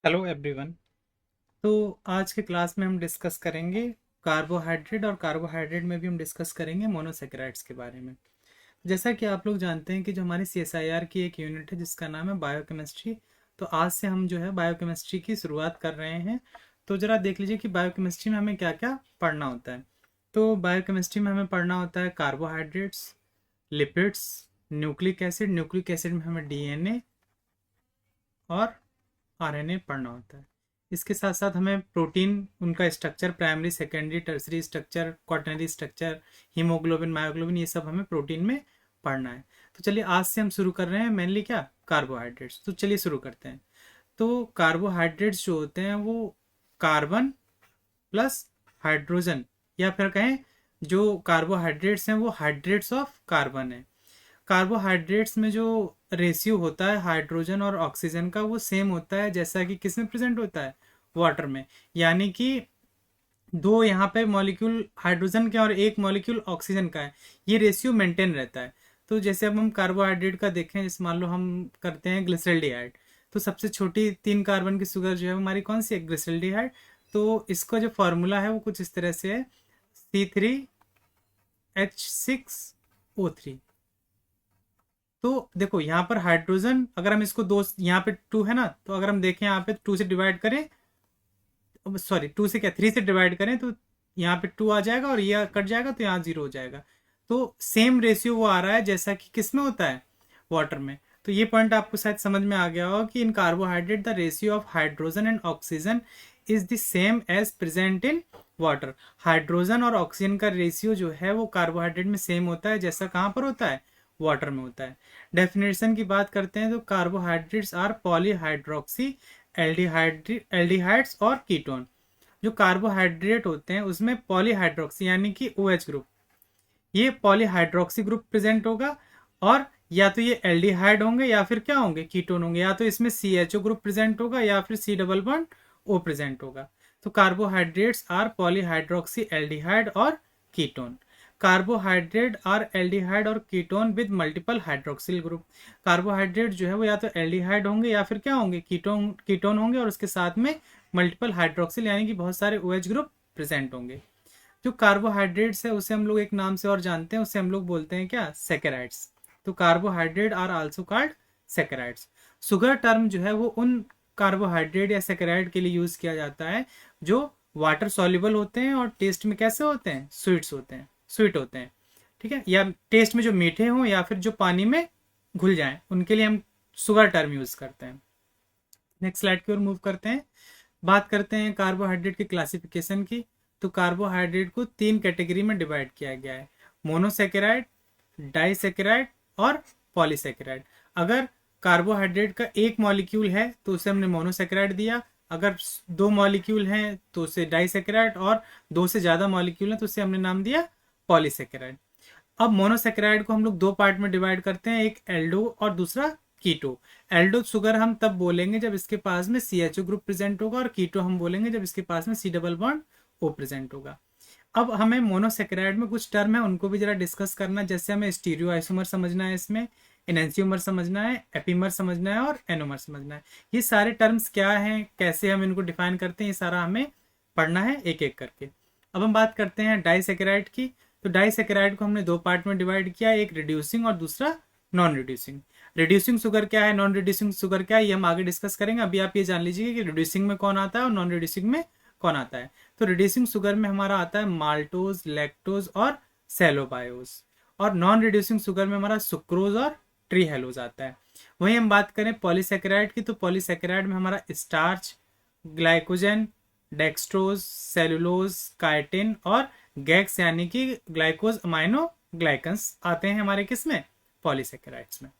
Hello everyone. तो आज के क्लास में हम डिस्कस करेंगे कार्बोहाइड्रेट, और कार्बोहाइड्रेट में भी हम डिस्कस करेंगे मोनोसेकेराइड्स के बारे में। जैसा कि आप लोग जानते हैं कि जो हमारी सीएसआईआर की एक यूनिट है जिसका नाम है बायोकेमिस्ट्री, तो आज से हम जो है बायोकेमिस्ट्री की शुरुआत कर रहे हैं। तो ज़रा देख लीजिए कि बायोकेमिस्ट्री में हमें क्या क्या पढ़ना होता है। तो बायोकेमिस्ट्री में हमें पढ़ना होता है कार्बोहाइड्रेट्स, लिपिड्स, न्यूक्लिक एसिड में हमें डीएनए और आरएनए पढ़ना होता है। इसके साथ साथ हमें प्रोटीन, उनका structure, primary secondary tertiary structure, quaternary structure, haemoglobin, myoglobin, ये सब हमें प्रोटीन में पढ़ना है। तो चलिए आज से हम शुरू कर रहे हैं मेनली क्या, कार्बोहाइड्रेट्स। तो चलिए शुरू करते हैं। तो कार्बोहाइड्रेट्स जो होते हैं वो कार्बन प्लस हाइड्रोजन, या फिर कहें जो कार्बोहाइड्रेट्स हैं वो हाइड्रेट्स ऑफ कार्बन है। कार्बोहाइड्रेट्स में जो रेशियो होता है हाइड्रोजन और ऑक्सीजन का वो सेम होता है जैसा कि किस में प्रेजेंट होता है, वाटर में। यानी कि दो यहाँ पे मॉलिक्यूल हाइड्रोजन के और एक मॉलिक्यूल ऑक्सीजन का है, ये रेशियो मेंटेन रहता है। तो जैसे अब हम कार्बोहाइड्रेट का देखें, जैसे मान लो हम करते हैं ग्लिसरल्डिहाइड, तो सबसे छोटी 3 कार्बन की शुगर जो है हमारी कौन सी है, ग्लिसरल्डिहाइड। तो इसका जो फॉर्मूला है वो कुछ इस तरह से है, C3H6O3। तो देखो यहाँ पर हाइड्रोजन, अगर हम इसको दो, यहाँ पे 2 है ना, तो अगर हम देखें यहाँ पे 2 से डिवाइड करें, सॉरी 2 से क्या 3 से डिवाइड करें तो यहाँ पे 2 आ जाएगा और ये कट जाएगा तो यहाँ 0 हो जाएगा। तो सेम रेशियो वो आ रहा है जैसा कि किस में होता है, वाटर में। तो ये पॉइंट आपको शायद समझ में आ गया होगा कि in carbohydrate the ratio of hydrogen and oxygen is the same as present in water. Hydrogen और ऑक्सीजन का रेशियो जो है वो कार्बोहाइड्रेट में सेम होता है जैसा कहाँ पर होता है, वाटर में होता है। डेफिनेशन की बात करते हैं तो कार्बोहाइड्रेट्स आर पॉलीहाइड्रोक्सी एल्डिहाइड्स और कीटोन। जो कार्बोहाइड्रेट होते हैं उसमें पॉलीहाइड्रोक्सी यानी कि OH ग्रुप, ये पॉलीहाइड्रोक्सी ग्रुप प्रेजेंट होगा, और या तो ये एल्डिहाइड होंगे या फिर क्या होंगे, कीटोन होंगे। या तो इसमें CHO ग्रुप प्रेजेंट होगा या फिर C double bond O present होगा। तो कार्बोहाइड्रेट्स आर पॉलीहाइड्रोक्सी एल्डिहाइड और कीटोन। कार्बोहाइड्रेट आर एल्डिहाइड और ketone with multiple hydroxyl group. Carbohydrate जो है वो या तो एल्डिहाइड होंगे या फिर क्या होंगे, कीटोन होंगे, और उसके साथ में मल्टीपल हाइड्रोक्सिल यानी कि बहुत सारे OH ग्रुप प्रेजेंट होंगे। जो कार्बोहाइड्रेट्स है उसे हम लोग एक नाम से और जानते हैं, उसे हम लोग बोलते हैं क्या, सेकेराइड्स। तो carbohydrate are also called saccharides. Sugar term जो है वो उन कार्बोहाइड्रेट या सेकेराइड के लिए यूज किया जाता है जो वाटर सॉल्युबल होते हैं और टेस्ट में कैसे होते हैं, स्वीट होते हैं। ठीक है, या टेस्ट में जो मीठे हों या फिर जो पानी में घुल जाएं, उनके लिए हम शुगर टर्म यूज करते हैं। नेक्स्ट स्लाइड की ओर मूव करते हैं। बात करते हैं कार्बोहाइड्रेट की क्लासिफिकेशन की। तो कार्बोहाइड्रेट को 3 कैटेगरी में डिवाइड किया गया है, मोनोसेकेराइड, डाइसेकेराइड और पॉलीसेकेराइड। अगर कार्बोहाइड्रेट का एक मॉलिक्यूल है तो उसे हमने मोनोसेकेराइड दिया, अगर 2 मॉलिक्यूल हैं तो उसे डाइसेकेराइड, और 2 से ज़्यादा मॉलिक्यूल हैं तो उसे हमने नाम दिया पॉलीसेकेराइड। अब मोनोसेकेराइड को हम लोग 2 पार्ट में डिवाइड करते हैं, एक एल्डो और दूसरा कीटो। एल्डो शुगर हम तब बोलेंगे जब इसके पास में CHO ग्रुप प्रेजेंट होगा, और कीटो हम बोलेंगे जब इसके पास में C double bond O present होगा। अब हमें मोनोसेकेराइड में कुछ टर्म है उनको भी जरा डिस्कस करना, जैसे हमें स्टीरियो आइसोमर समझना है, इसमें एनेंसियोमर समझना है, एपीमर समझना है और एनोमर समझना है। ये सारे टर्म्स क्या हैं, कैसे हम इनको डिफाइन करते हैं, ये सारा हमें पढ़ना है एक एक करके। अब हम बात करते हैं डाइसेकेराइड की। तो डाइसेकेराइड को हमने 2 पार्ट में डिवाइड किया, एक रिड्यूसिंग और दूसरा नॉन रिड्यूसिंग। रिड्यूसिंग शुगर क्या है, नॉन रिड्यूसिंग शुगर क्या है, ये हम आगे डिस्कस करेंगे। अभी आप ये जान लीजिए कि रिड्यूसिंग में कौन आता है और नॉन रिड्यूसिंग में कौन आता है। तो रिड्यूसिंग शुगर में हमारा आता है माल्टोज, लैक्टोज और सेलोबायोज, और नॉन रिड्यूसिंग शुगर में हमारा सुक्रोज और ट्रीहेलोज आता है। वहीं हम बात करें पॉलीसेकेराइड की, तो पॉलीसेकेराइड में हमारा starch, glycogen, dextrose, cellulose, chitin और गैक्स यानी कि ग्लाइकोज अमाइनो ग्लाइकन्स आते हैं हमारे किसमें, पॉलीसेकेराइड्स में।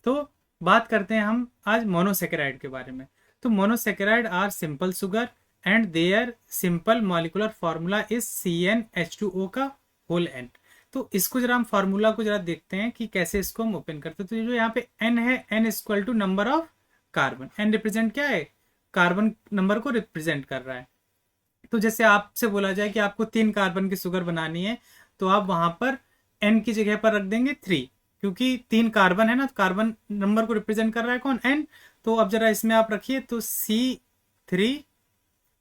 तो बात करते हैं हम आज मोनोसेकेराइड के बारे में। तो monosaccharide are simple sugar and their simple molecular formula is CnH2O का होल n। तो इसको जरा हम फार्मूला को जरा देखते हैं कि कैसे इसको हम ओपन करते हैं। तो जो यहाँ पे n है, n equal to number of carbon. n represent क्या है, कार्बन नंबर को रिप्रेजेंट कर रहा है। तो जैसे आपसे बोला जाए कि आपको 3 कार्बन की शुगर बनानी है, तो आप वहां पर n की जगह पर रख देंगे 3, क्योंकि 3 कार्बन है ना, तो कार्बन नंबर को रिप्रेजेंट कर रहा है कौन, n। तो अब जरा इसमें आप रखिए, तो 3,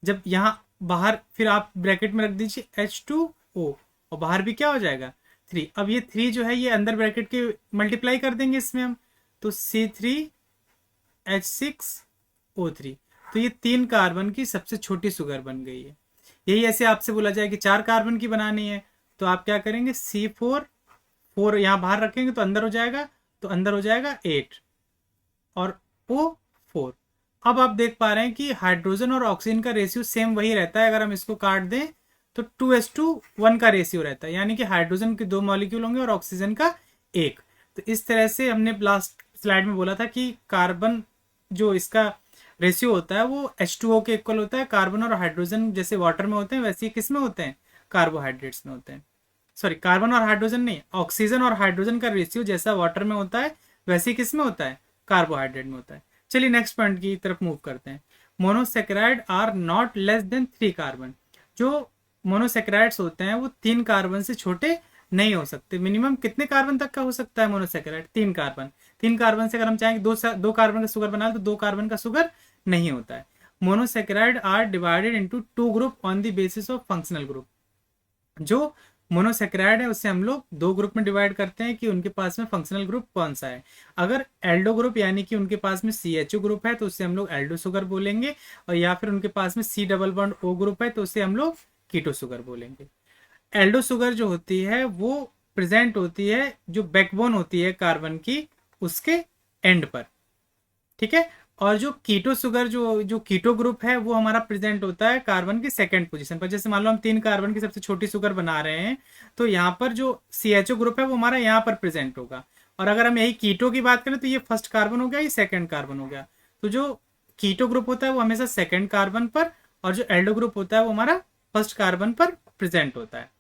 जब यहाँ बाहर फिर आप ब्रैकेट में रख दीजिए H2O, और बाहर भी क्या हो जाएगा 3। अब ये 3 जो है ये अंदर ब्रैकेट के मल्टीप्लाई कर देंगे इसमें हम, तो C3H6O3। तो ये 3 कार्बन की सबसे छोटी शुगर बन गई है। यही ऐसे आपसे बोला जाए कि 4 कार्बन की बनानी है, तो आप क्या करेंगे C4 यहाँ बाहर रखेंगे तो अंदर हो जाएगा, तो अंदर हो जाएगा 8 और O4। अब आप देख पा रहे हैं कि हाइड्रोजन और ऑक्सीजन का रेशियो सेम वही रहता है। अगर हम इसको काट दें तो 2:1 का रेशियो रहता है, यानी कि हाइड्रोजन के 2 मॉलिक्यूल होंगे और ऑक्सीजन का 1। तो इस तरह से हमने लास्ट स्लाइड में बोला था कि कार्बन जो इसका रेशियो होता है वो H2O के इक्वल होता है। कार्बन और हाइड्रोजन जैसे वाटर में होते हैं वैसे ही किस में होते हैं, कार्बोहाइड्रेट्स में होते हैं। सॉरी, कार्बन और हाइड्रोजन नहीं, ऑक्सीजन और हाइड्रोजन का रेशियो जैसा वाटर में होता है वैसे ही किस में होता है, कार्बोहाइड्रेट में होता है। चलिए नेक्स्ट पॉइंट की तरफ मूव करते हैं। Monosaccharide are not less than 3 carbon. जो मोनोसेकेराइड्स होते हैं वो 3 कार्बन से छोटे नहीं हो सकते। मिनिमम कितने कार्बन तक का हो सकता है मोनोसेकेराइड, 3 कार्बन। 3 कार्बन से अगर हम चाहेंगे दो कार्बन का शुगर बना तो 2 कार्बन का शुगर नहीं होता है। Monosaccharide are divided into 2 group on the basis of functional group. जो मोनोसेकेराइड है उससे हम लोग 2 ग्रुप में डिवाइड करते हैं कि उनके पास में फंक्शनल ग्रुप कौन सा है। अगर एल्डो ग्रुप यानी कि उनके पास में CHO ग्रुप है तो उससे हम लोग एल्डो शुगर बोलेंगे, और या फिर उनके पास में C double bond O group है तो उससे हम लोग कीटो शुगर बोलेंगे। एल्डो शुगर जो होती है वो प्रेजेंट होती है जो बैकबोन होती है कार्बन की उसके एंड पर, ठीक है। और जो कीटो शुगर जो कीटो ग्रुप है वो हमारा प्रेजेंट होता है कार्बन की सेकंड पोजीशन पर। जैसे मान लो हम 3 कार्बन की सबसे छोटी शुगर बना रहे हैं तो यहाँ पर जो CHO ग्रुप है वो हमारा यहाँ पर प्रेजेंट होगा, और अगर हम यही कीटो की बात करें तो ये फर्स्ट कार्बन हो गया, ये सेकंड कार्बन हो गया। तो जो कीटो ग्रुप होता है वो हमेशा सेकंड कार्बन पर, और जो एल्डो ग्रुप होता है वो हमारा फर्स्ट कार्बन पर प्रेजेंट होता है।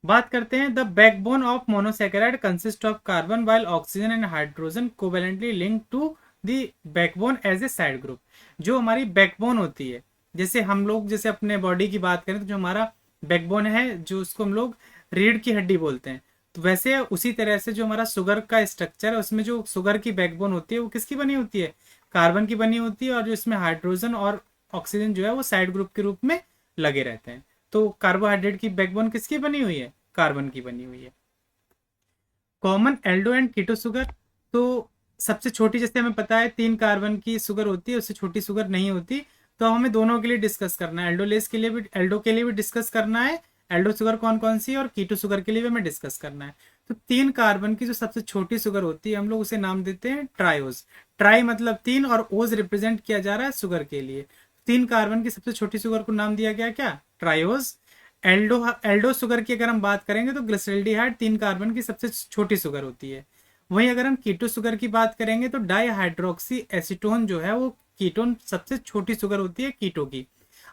बात करते हैं the backbone of monosaccharide consist of carbon while oxygen and hydrogen covalently link to the backbone as a side group. जो हमारी बैकबोन होती है, जैसे हम लोग जैसे अपने बॉडी की बात करें तो जो हमारा बैकबोन है जो उसको हम लोग रीढ़ की हड्डी बोलते हैं, तो वैसे उसी तरह से जो हमारा शुगर का स्ट्रक्चर है उसमें जो शुगर की बैकबोन होती है वो किसकी बनी होती है, कार्बन की बनी होती है, और जो इसमें हाइड्रोजन और ऑक्सीजन जो है वो साइड ग्रुप के रूप में लगे रहते हैं। तो कार्बोहाइड्रेट की बैकबोन किसकी बनी हुई है, कार्बन की बनी हुई है। Common aldo and keto sugar, तो सबसे छोटी जैसे हमें पता है 3 कार्बन की शुगर होती है, उससे छोटी शुगर नहीं होती। तो हमें दोनों के लिए डिस्कस करना है, एल्डोलेस के लिए भी, एल्डो के लिए भी डिस्कस करना है, एल्डो शुगर कौन कौन सी है, और कीटो शुगर के लिए भी हमें डिस्कस करना है। तो 3 कार्बन की जो सबसे छोटी शुगर होती है हम लोग उसे नाम देते हैं ट्रायोज। ट्राई मतलब 3 और ओज रिप्रेजेंट किया जा रहा है शुगर के लिए। 3 कार्बन की सबसे छोटी शुगर को नाम दिया गया क्या, ट्रायोज। एल्डो शुगर की अगर हम बात करेंगे तो ग्लिसरॉल्डिहाइड 3 कार्बन की सबसे छोटी शुगर होती है। वहीं अगर हम कीटो शुगर की बात करेंगे तो डाईहाइड्रोक्सी एसीटोन जो है वो कीटोन सबसे छोटी शुगर होती है कीटो की।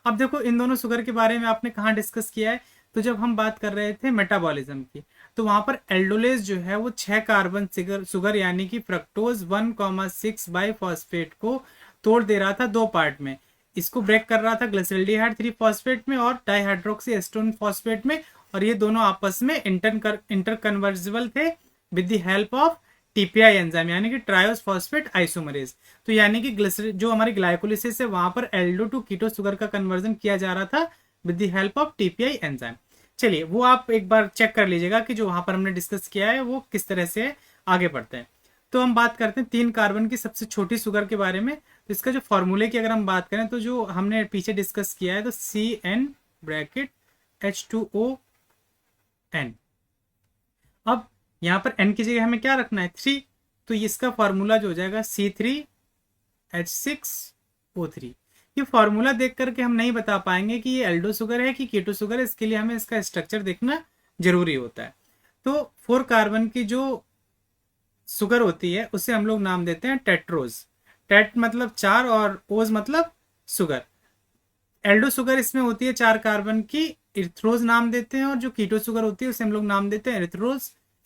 अब देखो इन दोनों शुगर के बारे में आपने कहाँ डिस्कस किया है, तो जब हम बात कर रहे थे मेटाबॉलिज्म की तो वहां पर एल्डोलेज जो है वो 6 कार्बन शुगर यानी कि फ्रक्टोज 1,6 बाइफॉस्फेट को तोड़ दे रहा था 2 पार्ट में। इसको ब्रेक कर रहा था ग्लिसरॉल्डिहाइड 3 फॉस्फेट में और डाईहाइड्रोक्सी एसीटोन फॉस्फेट में, और ये दोनों आपस में इंटर कन्वर्जिबल थे with the help of TPI enzyme यानी कि ट्रायोस फॉस्फेट आइसोमरेज। तो यानी कि जो हमारी ग्लाइकोलिसिस है वहां पर एल्डो टू कीटो शुगर का कन्वर्जन किया जा रहा था with the help of TPI enzyme. चलिए वो आप एक बार चेक कर लीजिएगा कि जो वहां पर हमने डिस्कस किया है वो किस तरह से आगे बढ़ते हैं। तो हम बात करते हैं 3 कार्बन की सबसे छोटी शुगर के बारे में। तो इसका जो फॉर्मूले की अगर हम बात करें तो जो हमने पीछे डिस्कस किया है तो CN ब्रैकेट H2ON। अब यहाँ पर N की जगह हमें क्या रखना है 3, तो इसका फॉर्मूला जो हो जाएगा C3H6O3। ये फॉर्मूला देख करके हम नहीं बता पाएंगे कि ये एल्डो शुगर है कि कीटो शुगर है, इसके लिए हमें इसका स्ट्रक्चर देखना जरूरी होता है। तो 4 कार्बन की जो शुगर होती है उसे हम लोग नाम देते हैं टेट्रोज। टेट मतलब 4 और ओज मतलब शुगर। एल्डो शुगर इसमें होती है 4 कार्बन की, इरिथ्रोज नाम देते हैं, और जो कीटो शुगर होती है उसे हम लोग नाम देते हैं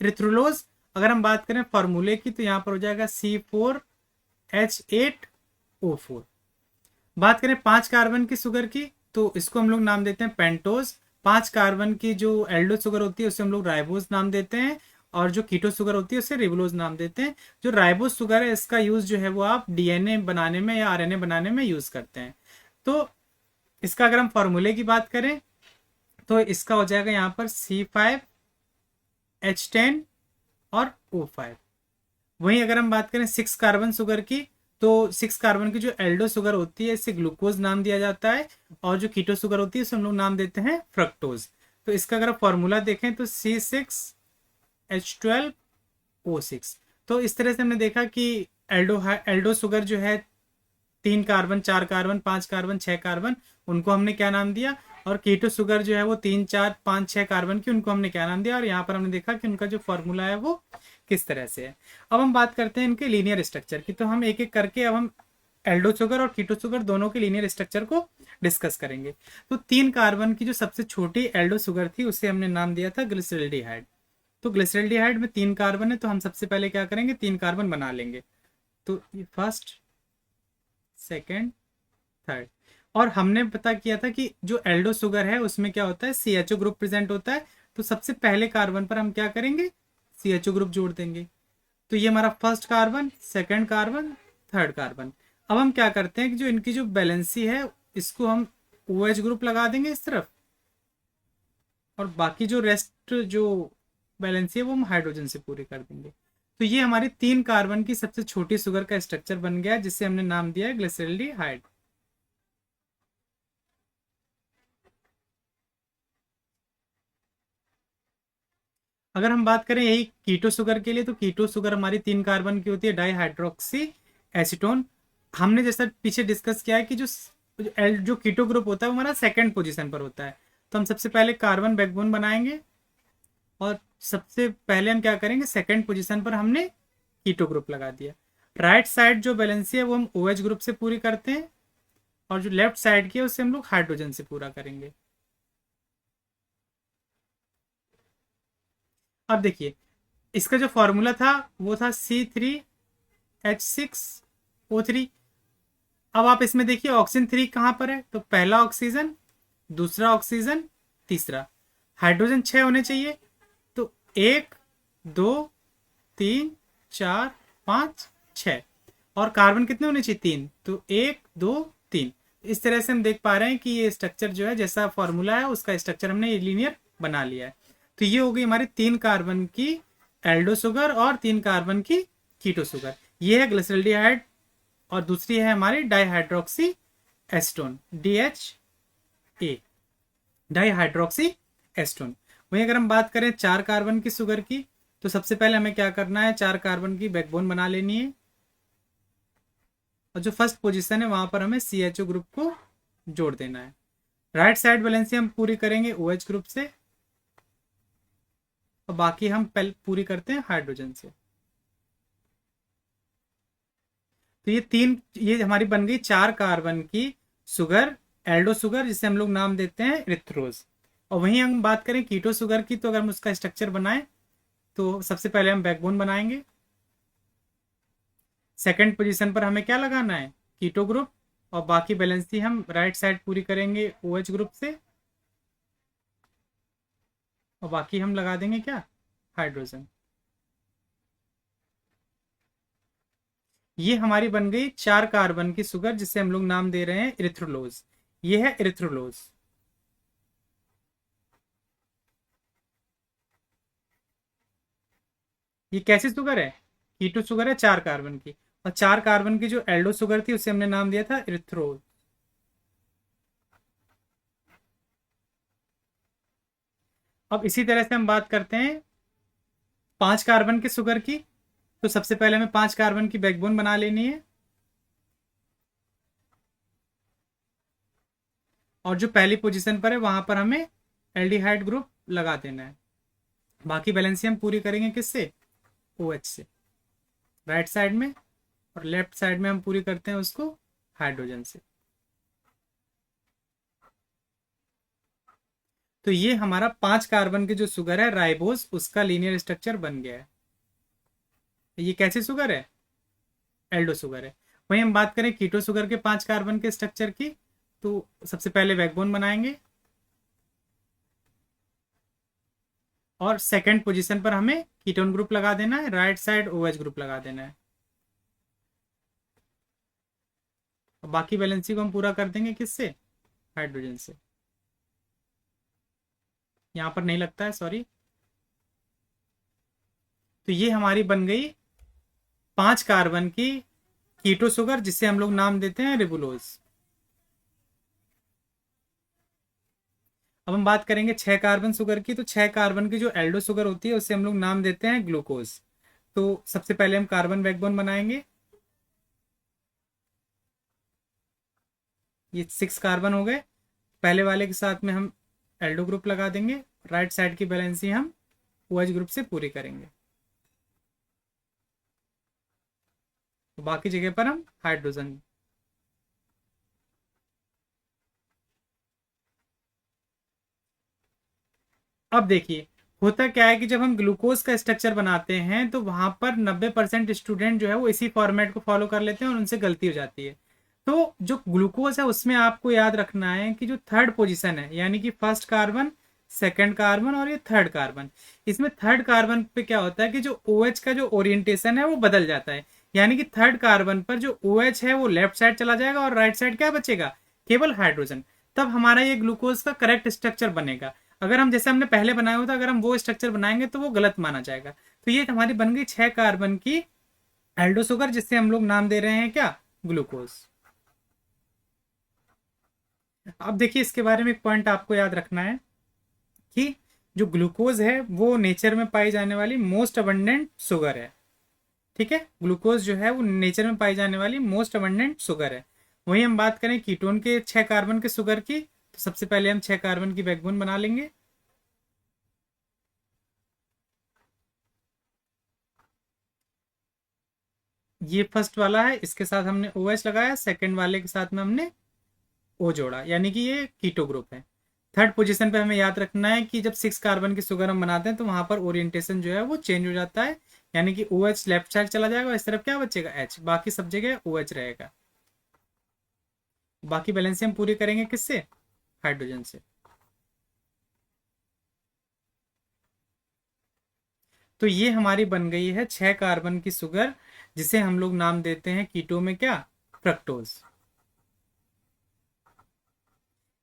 इरिथ्रोलोज। अगर हम बात करें फॉर्मूले की तो यहाँ पर हो जाएगा C4H8O4। बात करें 5 कार्बन की शुगर की तो इसको हम लोग नाम देते हैं पेंटोज। 5 कार्बन की जो एल्डो शुगर होती है उसे हम लोग राइबोज नाम देते हैं, और जो कीटो शुगर होती है उसे रिबोलोज नाम देते हैं। जो राइबोज शुगर है इसका यूज जो है वो आप DNA बनाने में या RNA बनाने में यूज करते हैं। तो इसका अगर हम फॉर्मूले की बात करें तो इसका हो जाएगा यहाँ पर C5H10 और O5। वहीं अगर हम बात करें 6 कार्बन शुगर की, तो 6 कार्बन की जो एल्डो शुगर होती है इसे ग्लूकोज नाम दिया जाता है, और जो कीटो शुगर होती है इसे हम लोग नाम देते हैं फ्रक्टोज। तो इसका अगर फॉर्मूला देखें तो C6H12O6। तो इस तरह से हमने देखा कि एल्डो शुगर जो है 3 कार्बन, 4 कार्बन, 5 कार्बन, 6 कार्बन, उनको हमने क्या नाम दिया, और कीटो शुगर जो है वो 3, 4, 5, 6 कार्बन की, उनको हमने क्या नाम दिया। और यहाँ पर हमने देखा कि उनका जो फॉर्मूला है वो किस तरह से है। अब हम बात करते हैं इनके लीनियर स्ट्रक्चर की। तो हम एक एक करके अब हम एल्डो शुगर और कीटो शुगर दोनों के लीनियर स्ट्रक्चर को डिस्कस करेंगे। तो 3 कार्बन की जो सबसे छोटी एल्डो शुगर थी उसे हमने नाम दिया था ग्लिसरल्डिहाइड। तो ग्लिसरल्डिहाइड में 3 कार्बन है, तो हम सबसे पहले क्या करेंगे, 3 कार्बन बना लेंगे। तो फर्स्ट, सेकेंड, थर्ड। और हमने पता किया था कि जो एल्डो शुगर है उसमें क्या होता है, CHO ग्रुप प्रेजेंट होता है। तो सबसे पहले कार्बन पर हम क्या करेंगे, CHO ग्रुप जोड़ देंगे। तो ये हमारा first carbon, second carbon, third carbon. अब हम क्या करते हैं कि जो इनकी जो बैलेंसी है इसको हम OH ग्रुप लगा देंगे इस तरफ, और बाकी जो रेस्ट जो बैलेंसी है वो हम हाइड्रोजन से पूरी कर देंगे। तो ये हमारी 3 कार्बन की सबसे छोटी शुगर का स्ट्रक्चर बन गया, जिसे हमने नाम दिया है ग्लिसरल्डिहाइड। अगर हम बात करें यही कीटो शुगर के लिए, तो कीटो शुगर हमारी 3 कार्बन की होती है, डाईहाइड्रोक्सी एसीटोन। हमने जैसा पीछे डिस्कस किया है कि जो कीटो ग्रुप होता है वो हमारा सेकंड पोजीशन पर होता है। तो हम सबसे पहले कार्बन बैकबोन बनाएंगे, और सबसे पहले हम क्या करेंगे, सेकंड पोजीशन पर हमने कीटो ग्रुप लगा दिया। राइट साइड जो बैलेंसी है वो हम OH ग्रुप से पूरी करते हैं, और जो लेफ्ट साइड की है उससे हम लोग हाइड्रोजन से पूरा करेंगे। अब देखिए, इसका जो फॉर्मूला था वो था C3H6O3। अब आप इसमें देखिए ऑक्सीजन 3 कहाँ पर है, तो पहला ऑक्सीजन, दूसरा ऑक्सीजन, तीसरा। हाइड्रोजन 6 होने चाहिए, तो 1, 2, 3, 4, 5, 6। और कार्बन कितने होने चाहिए, 3, तो 1, 2, 3। इस तरह से हम देख पा रहे हैं कि ये स्ट्रक्चर जो है, जैसा फॉर्मूला है उसका स्ट्रक्चर हमने ये लीनियर बना लिया है। तो ये हो गई हमारी 3 कार्बन की एल्डो शुगर और 3 कार्बन की कीटो शुगर। ये है ग्लिसरल्डिहाइड, और दूसरी है हमारी dihydroxy Aston, DHA, dihydroxy Aston. वहीं अगर हम बात करें 4 कार्बन की शुगर की, तो सबसे पहले हमें क्या करना है, 4 कार्बन की बैकबोन बना लेनी है, और जो फर्स्ट पोजीशन है वहां पर हमें CHO ग्रुप को जोड़ देना है। राइट साइड बैलेंसी हम पूरी करेंगे OH ग्रुप से, और बाकी हम पूरी करते हैं हाइड्रोजन से। तो ये हमारी बन गई 4 कार्बन की शुगर, एल्डो शुगर, जिसे हम लोग नाम देते हैं इरिथ्रोज। और वहीं हम बात करें कीटो शुगर की, तो अगर हम उसका स्ट्रक्चर बनाएं तो सबसे पहले हम बैकबोन बनाएंगे। सेकंड पोजीशन पर हमें क्या लगाना है, कीटो ग्रुप, और बाकी बैलेंसी हम राइट साइड पूरी करेंगे OH ग्रुप से, और बाकी हम लगा देंगे क्या, हाइड्रोजन। ये हमारी बन गई 4 कार्बन की शुगर, जिसे हम लोग नाम दे रहे हैं इरिथ्रोलोज। ये है इरिथ्रोलोज। ये कैसी शुगर है, कीटो शुगर है 4 कार्बन की, और 4 कार्बन की जो एल्डो शुगर थी उसे हमने नाम दिया था इरिथ्रोज। अब इसी तरह से हम बात करते हैं 5 कार्बन के शुगर की। तो सबसे पहले हमें 5 कार्बन की बैकबोन बना लेनी है, और जो पहली पोजीशन पर है वहां पर हमें एल्डिहाइड ग्रुप लगा देना है। बाकी बैलेंसी हम पूरी करेंगे किससे, OH से राइट साइड में, और लेफ्ट साइड में हम पूरी करते हैं उसको हाइड्रोजन से। तो ये हमारा 5 कार्बन की जो शुगर है राइबोज, उसका लीनियर स्ट्रक्चर बन गया है। ये कैसी शुगर है, एल्डो शुगर है। वहीं हम बात करें कीटो शुगर के 5 कार्बन के स्ट्रक्चर की, तो सबसे पहले बैकबोन बनाएंगे, और सेकंड पोजीशन पर हमें कीटोन ग्रुप लगा देना है, राइट साइड OH ग्रुप लगा देना है। बाकी वैलेंसी को हम पूरा कर देंगे किससे, हाइड्रोजन से। यहाँ पर नहीं लगता है, सॉरी। तो ये हमारी बन गई 5 कार्बन की कीटो शुगर, जिसे हम लोग नाम देते हैं रिबुलोज। अब हम बात करेंगे 6 कार्बन शुगर की। तो 6 कार्बन की जो एल्डो शुगर होती है उसे हम लोग नाम देते हैं ग्लूकोज। तो सबसे पहले हम कार्बन बैकबोन बनाएंगे। ये 6 कार्बन हो गए। पहले वाले के साथ में हम एल्डो ग्रुप लगा देंगे। राइट साइड की बैलेंसी हम OH ग्रुप से पूरी करेंगे। तो बाकी जगह पर हम हाइड्रोजन। अब देखिए होता क्या है कि जब हम ग्लूकोज का स्ट्रक्चर बनाते हैं तो वहां पर 90% स्टूडेंट जो है वो इसी फॉर्मेट को फॉलो कर लेते हैं और उनसे गलती हो जाती है। तो जो ग्लूकोज है उसमें आपको याद रखना है कि जो थर्ड पोजीशन है, यानी कि फर्स्ट कार्बन, सेकंड कार्बन और ये थर्ड कार्बन, इसमें थर्ड कार्बन पे क्या होता है कि जो OH का जो ओरिएंटेशन है वो बदल जाता है। यानी कि थर्ड कार्बन पर जो OH है वो लेफ्ट साइड चला जाएगा और राइट साइड क्या बचेगा, केवल हाइड्रोजन। तब हमारा ये ग्लूकोज का करेक्ट स्ट्रक्चर बनेगा। अगर हम जैसे हमने पहले बनाया हुआ था, अगर हम वो स्ट्रक्चर बनाएंगे तो वो गलत माना जाएगा। तो ये हमारी बन गई 6 कार्बन की एल्डो शुगर, जिससे हम लोग नाम दे रहे हैं क्या, ग्लूकोज। अब देखिए इसके बारे में एक पॉइंट आपको याद रखना है कि जो ग्लूकोज है वो नेचर में पाई जाने वाली मोस्ट अबंडेंट शुगर है। ठीक है, ग्लूकोज जो है वो नेचर में पाई जाने वाली मोस्ट अबंडेंट शुगर है। वही हम बात करें कीटोन के 6 कार्बन के शुगर की, तो सबसे पहले हम 6 कार्बन की बैकबोन बना लेंगे। ये फर्स्ट वाला है, इसके साथ हमने OH लगाया, सेकंड वाले के साथ में हमने O जोड़ा, यानी कि ये कीटो ग्रुप है। थर्ड पोजीशन पे हमें याद रखना है कि जब 6 कार्बन की शुगर हम बनाते हैं तो वहां पर ओरिएंटेशन जो है वो चेंज हो जाता है, यानी कि OH लेफ्ट साइड चला जाएगा और इस तरफ क्या बचेगा, H, बाकी सब जगह OH रहेगा। बाकी बैलेंस हम पूरी करेंगे किससे, हाइड्रोजन से। तो ये हमारी बन गई है 6 कार्बन की शुगर, जिसे हम लोग नाम देते हैं कीटो में क्या, फ्रक्टोज।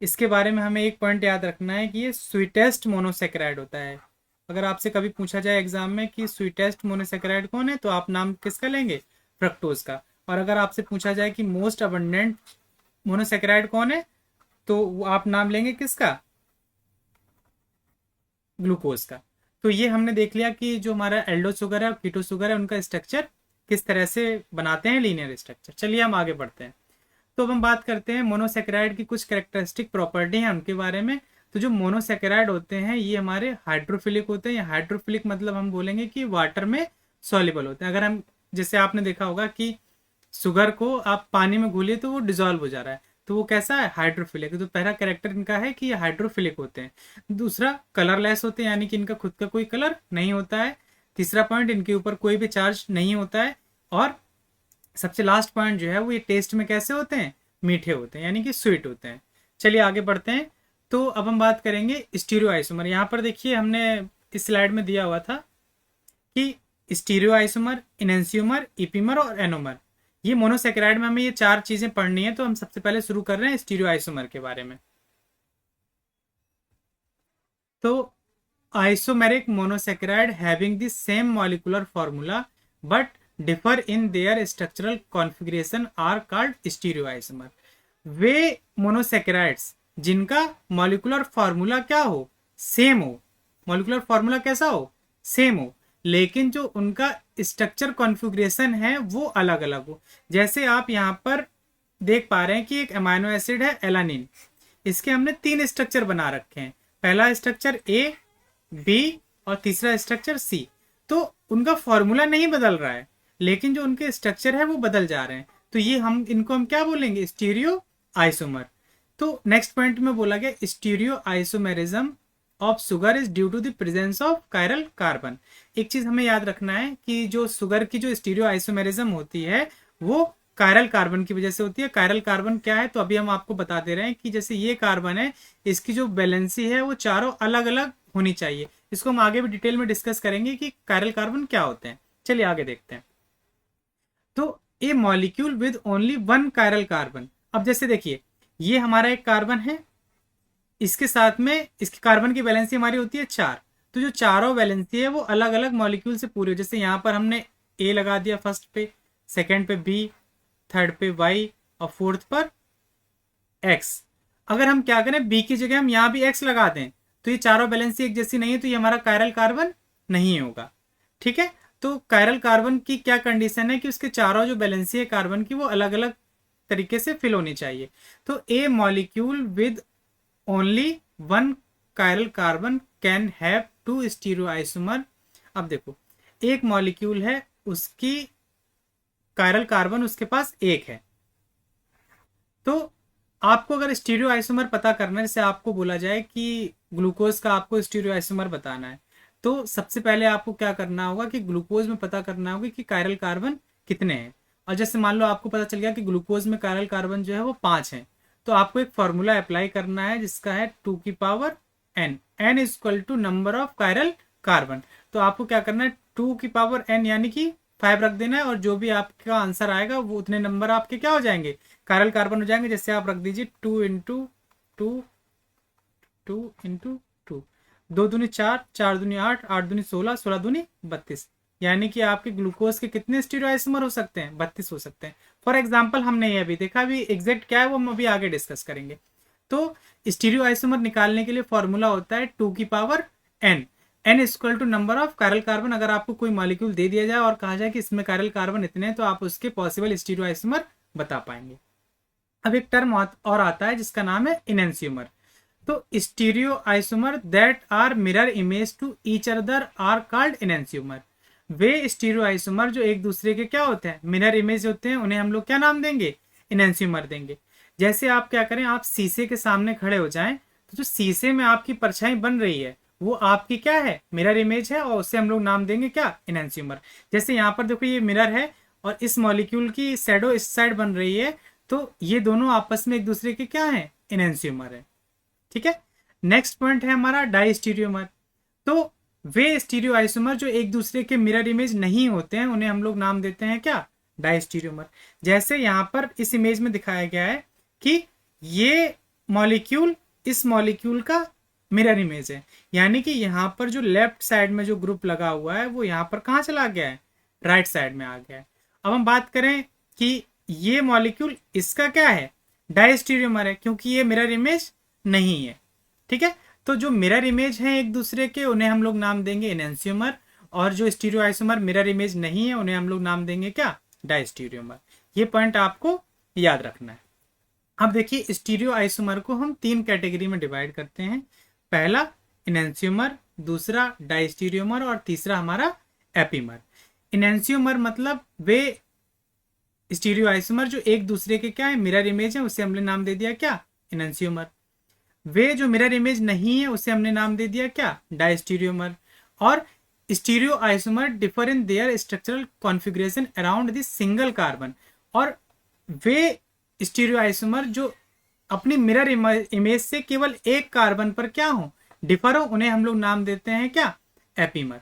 इसके बारे में हमें एक पॉइंट याद रखना है कि ये स्वीटेस्ट मोनोसेक्राइड होता है। अगर आपसे कभी पूछा जाए एग्जाम में कि स्वीटेस्ट मोनोसेक्राइड कौन है, तो आप नाम किसका लेंगे, फ्रक्टोज का। और अगर आपसे पूछा जाए कि मोस्ट अबंडेंट मोनोसेक्राइड कौन है, तो आप नाम लेंगे किसका, ग्लूकोज का। तो ये हमने देख लिया कि जो हमारा एल्डो शुगर है और कीटो शुगर है उनका स्ट्रक्चर किस तरह से बनाते हैं, लीनियर स्ट्रक्चर। चलिए हम आगे बढ़ते हैं। तो अब हम बात करते हैं मोनोसेकेराइड की कुछ कैरेक्टरिस्टिक प्रॉपर्टी हैं उनके बारे में। तो जो मोनोसेकेराइड होते हैं ये हमारे हाइड्रोफिलिक होते हैं। हाइड्रोफिलिक मतलब हम बोलेंगे कि वाटर में सॉल्युबल होते हैं। अगर हम, जैसे आपने देखा होगा कि शुगर को आप पानी में घोलिए तो वो डिजोल्व हो जा रहा है, तो वो कैसा है, हाइड्रोफिलिक। तो पहला कैरेक्टर इनका है कि ये हाइड्रोफिलिक होते हैं। दूसरा, कलरलेस होते हैं, यानी कि इनका खुद का कोई कलर नहीं होता है। तीसरा पॉइंट, इनके ऊपर कोई भी चार्ज नहीं होता है। और सबसे लास्ट पॉइंट जो है वो ये टेस्ट में कैसे होते हैं, मीठे होते हैं, यानी कि स्वीट होते हैं। चलिए आगे बढ़ते हैं। तो अब हम बात करेंगे स्टीरियो आइसोमर। यहाँ पर देखिए हमने इस स्लाइड में दिया हुआ था कि स्टीरियो आइसोमर, इनेंसियोमर, इपीमर और एनोमर, ये मोनोसेकेराइड में हमें ये 4 चीजें पढ़नी है। तो हम सबसे पहले शुरू कर रहे हैं स्टीरियो आइसोमर के बारे में। तो isomeric monosaccharide having the same molecular formula but differ in their structural configuration are called stereo isomer. वे मोनोसेकेराइड्स जिनका मॉलिक्यूलर फॉर्मूला क्या हो, सेम हो, मॉलिक्यूलर फॉर्मूला कैसा हो, सेम हो, लेकिन जो उनका स्ट्रक्चर कॉन्फ़िगरेशन है वो अलग अलग हो। जैसे आप यहाँ पर देख पा रहे हैं कि एक अमाइनो एसिड है एलानिन, इसके हमने 3 स्ट्रक्चर बना रखे हैं। पहला स्ट्रक्चर ए, बी और तीसरा स्ट्रक्चर सी। तो उनका फॉर्मूला नहीं बदल रहा है, लेकिन जो उनके स्ट्रक्चर है वो बदल जा रहे हैं। तो ये हम इनको हम क्या बोलेंगे, स्टीरियो आइसोमर। तो नेक्स्ट पॉइंट में बोला गया stereo isomerism of sugar is due to the presence of chiral carbon. एक चीज हमें याद रखना है कि जो शुगर की जो स्टीरियो आइसोमेरिज्म होती है वो कायरल कार्बन की वजह से होती है। कायरल कार्बन क्या है, तो अभी हम आपको बता दे रहे हैं कि जैसे ये कार्बन है, इसकी जो वैलेंसी है वो चारों अलग अलग होनी चाहिए। इसको हम आगे भी डिटेल में डिस्कस करेंगे कि कायरल कार्बन क्या होते हैं। चलिए आगे देखते हैं। तो a molecule with only 1 chiral carbon, अब जैसे देखिए ये हमारा एक कार्बन है, इसके साथ में इसके कार्बन की वैलेंसी हमारी होती है 4। तो जो चारों वैलेंसी है वो अलग अलग मॉलिक्यूल से पूरी हो। जैसे यहाँ पर हमने ए लगा दिया फर्स्ट पे, सेकंड पे बी, थर्ड पे वाई और फोर्थ पर एक्स। अगर हम क्या करें बी की जगह हम यहाँ भी एक्स लगा दें तो ये चारों वैलेंसी एक जैसी नहीं है, तो ये हमारा कायरल कार्बन नहीं होगा। ठीक है, तो कायरल कार्बन की क्या कंडीशन है कि उसके चारों जो वैलेंसी है कार्बन की वो अलग अलग तरीके से फिल होनी चाहिए। तो a molecule with only one chiral carbon can have two stereoisomer. अब देखो एक मॉलिक्यूल है, उसकी कायरल कार्बन उसके पास एक है। तो आपको अगर स्टीरियो आइसोमर पता करना है, जैसे आपको बोला जाए कि ग्लूकोज का आपको स्टीरियो आइसोमर बताना है, तो सबसे पहले आपको क्या करना होगा कि ग्लूकोज में पता करना होगा कि कायरल कार्बन कितने हैं। और जैसे मान लो आपको पता चल गया कि ग्लूकोज में कायरल कार्बन जो है वो 5 है, तो आपको एक फॉर्मूला अप्लाई करना है जिसका है 2n। n is equal to number of chiral carbon. तो आपको क्या करना है 2n यानी कि 5 रख देना है, और जो भी आपका आंसर आएगा वो उतने नंबर आपके क्या हो जाएंगे, कायरल कार्बन हो जाएंगे। जैसे आप रख दीजिए 2 इंटू 2, 2 दूनी 4, 4 दूनी 8, 8 दूनी 16, 16 दूनी 32। यानी कि आपके ग्लूकोज के कितने स्टीरियोआइसोमर हो सकते हैं, 32 हो सकते हैं। फॉर एग्जाम्पल हमने ये अभी देखा, अभी एग्जैक्ट क्या है वो हम अभी आगे डिस्कस करेंगे। तो स्टीरियोआइसोमर निकालने के लिए फॉर्मूला होता है 2n। n equal to number of chiral carbon. अगर आपको कोई मॉलिक्यूल दे दिया जाए और कहा जाए कि इसमें कायरल कार्बन इतने हैं, तो आप उसके पॉसिबल स्टीरियोआइसोमर बता पाएंगे। अब एक टर्म और आता है जिसका नाम है इनेंशियोमर। तो stereoisomer that are mirror image to each other are called enantiomer. वे स्टीरियो आइसोमर जो एक दूसरे के क्या होते हैं, मिरर इमेज होते हैं, उन्हें हम लोग क्या नाम देंगे, इनेंशियोमर देंगे। जैसे आप क्या करें, आप शीशे के सामने खड़े हो जाएं, तो जो शीशे में आपकी परछाई बन रही है वो आपकी क्या है, मिरर इमेज है, और उससे हम लोग नाम देंगे क्या, इनेंशियोमर। जैसे यहाँ पर देखो ये मिरर है और इस मॉलिक्यूल की शैडो इस साइड बन रही है, तो ये दोनों आपस में एक दूसरे के क्या है, इनेंशियोमर है। ठीक है, नेक्स्ट पॉइंट है हमारा डाइस्टीरियोमर। तो वे स्टीरियो आइसोमर जो एक दूसरे के मिरर इमेज नहीं होते हैं उन्हें हम लोग नाम देते हैं क्या, डाइस्टीरियोमर। जैसे यहाँ पर इस इमेज में दिखाया गया है कि ये मॉलिक्यूल इस मॉलिक्यूल का मिरर इमेज है, यानी कि यहाँ पर जो लेफ्ट साइड में जो ग्रुप लगा हुआ है वो यहाँ पर कहाँ चला गया है, राइट साइड में आ गया है। अब हम बात करें कि ये मॉलिक्यूल इसका क्या है, डाइस्टीरियोमर है, क्योंकि ये मिरर इमेज नहीं है। ठीक है, तो जो मिरर इमेज है एक दूसरे के उन्हें हम लोग नाम देंगे इनेंशियोमर, और जो स्टीरियो आइसोमर मिरर इमेज नहीं है उन्हें हम लोग नाम देंगे क्या, डाइस्टीरियोमर। ये पॉइंट आपको याद रखना है। अब देखिए स्टीरियो आइसोमर को हम 3 कैटेगरी में डिवाइड करते हैं। पहला इनेंशियोमर, दूसरा डाइस्टीरियोमर और तीसरा हमारा एपीमर। इनेंशियोमर मतलब वे स्टीरियो आइसोमर जो एक दूसरे के क्या है, मिरर इमेज है, उसे हमने नाम दे दिया क्या, इनेंशियोमर। वे जो मिरर इमेज नहीं है उसे हमने नाम दे दिया क्या, डाइस्टीरियोमर। और stereo isomer differ in their structural configuration around the single carbon. और वे स्टीरियो आइसोमर जो अपनी मिरर इमेज से केवल एक कार्बन पर क्या हो, डिफर हो, उन्हें हम लोग नाम देते हैं क्या, एपीमर।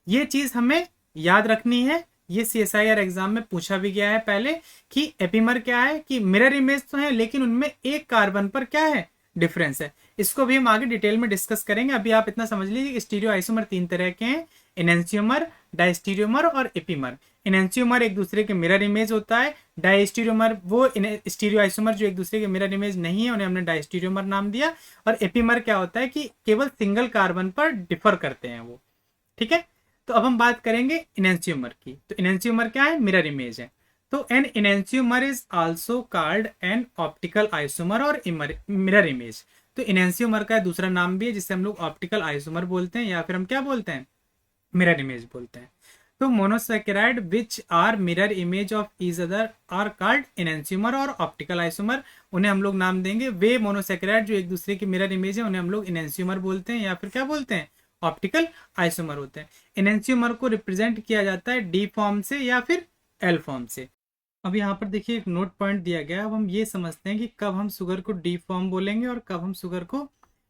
ये चीज हमें याद रखनी है, ये CSIR एग्जाम में पूछा भी गया है पहले कि एपीमर क्या है, कि मिरर इमेज तो है लेकिन उनमें एक कार्बन पर क्या है, डिफरेंस है। इसको भी हम आगे डिटेल में डिस्कस करेंगे। अभी आप इतना समझ लीजिए कि स्टीरियो आइसोमर 3 तरह के हैं, इनेंशियोमर, डाइस्टीरियोमर और एपीमर। इनेंशियोमर एक दूसरे के मिरर इमेज होता है, डाइस्टीरियोमर वो स्टीरियो आइसोमर जो एक दूसरे के मिरर इमेज नहीं है उन्हें हमने डाइस्टीरियोमर नाम दिया, और एपीमर क्या होता है कि केवल सिंगल कार्बन पर डिफर करते हैं वो। ठीक है, तो अब हम बात करेंगे इनेंशियोमर की। तो इनेंशियोमर क्या है, मिरर इमेज है। तो an enantiomer is also called an optical isomer और मिरर इमेज। तो इनेंशियोमर का दूसरा नाम भी है जिसे हम लोग ऑप्टिकल आइसोमर बोलते हैं, या फिर हम क्या बोलते हैं, मिरर इमेज बोलते हैं। तो monosaccharide which are mirror image of each other are called enantiomer और ऑप्टिकल आइसोमर। उन्हें हम लोग नाम देंगे, वे मोनोसैकेराइड जो एक दूसरे की मिरर इमेज है उन्हें हम लोग इनेंशियोमर बोलते हैं, या फिर क्या बोलते हैं, ऑप्टिकल आइसोमर होते हैं। इनेंशियोमर को रिप्रेजेंट किया जाता है डी फॉर्म से या फिर एल फॉर्म से। अब यहाँ पर देखिए एक नोट पॉइंट दिया गया है। अब हम ये समझते हैं कि कब हम शुगर को डी फॉर्म बोलेंगे और कब हम शुगर को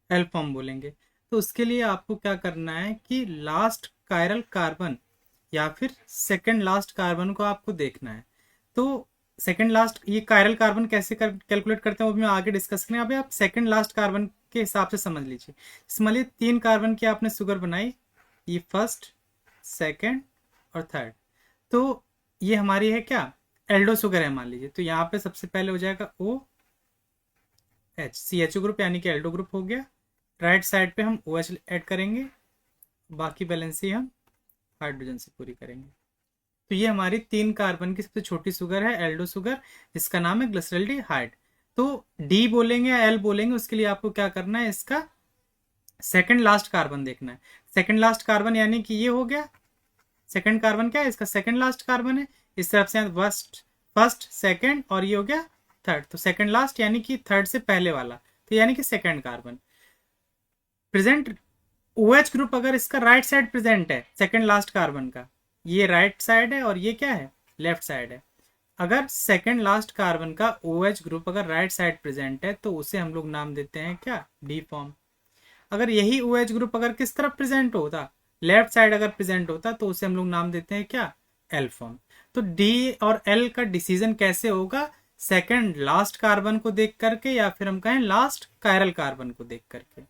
एल फॉर्म बोलेंगे। तो उसके लिए आपको क्या करना है कि लास्ट कायरल कार्बन या फिर सेकंड लास्ट कार्बन को आपको देखना है। तो सेकंड लास्ट ये कायरल कार्बन कैसे कैलकुलेट करते हैं वो भी मैं आगे डिस्कस करेंगे। अभी आप सेकंड लास्ट कार्बन के हिसाब से समझ लीजिए। मान लीजिए 3 कार्बन की आपने शुगर बनाई, ये फर्स्ट, सेकंड और थर्ड। तो ये हमारी है क्या, एल्डो शुगर है मान लीजिए। तो यहाँ पे सबसे पहले हो जाएगा O H, C H O group यानी कि एल्डो ग्रुप हो गया। राइट साइड पे हम ओ एच ऐड करेंगे, बाकी बैलेंस ही हम हाइड्रोजन से पूरी करेंगे। तो ये हमारी 3 कार्बन की सबसे छोटी शुगर है, एल्डो शुगर, जिसका नाम है ग्लिसरॉल्डिहाइड। तो डी बोलेंगे या एल बोलेंगे, उसके लिए आपको क्या करना है, इसका सेकंड लास्ट कार्बन देखना है। सेकंड लास्ट कार्बन यानी कि ये हो गया सेकंड कार्बन, क्या है इसका सेकंड लास्ट कार्बन है। इस तरफ से फर्स्ट सेकंड और ये हो गया थर्ड। तो सेकंड लास्ट यानी कि थर्ड से पहले वाला, तो यानी कि second carbon. Present OH group अगर इसका राइट साइड प्रेजेंट है सेकंड लास्ट कार्बन का, ये राइट साइड है और ये क्या है, लेफ्ट साइड है। अगर सेकंड लास्ट कार्बन का OH ग्रुप अगर राइट साइड प्रेजेंट है तो उसे हम लोग नाम देते हैं क्या, डी फॉर्म। अगर यही OH ग्रुप अगर किस तरफ प्रेजेंट होता, लेफ्ट साइड अगर प्रेजेंट होता, तो उसे हम लोग नाम देते हैं क्या, एल फॉर्म। तो डी और एल का डिसीजन कैसे होगा, सेकंड लास्ट कार्बन को देख करके या फिर हम कहें लास्ट कायरल कार्बन को देख करके।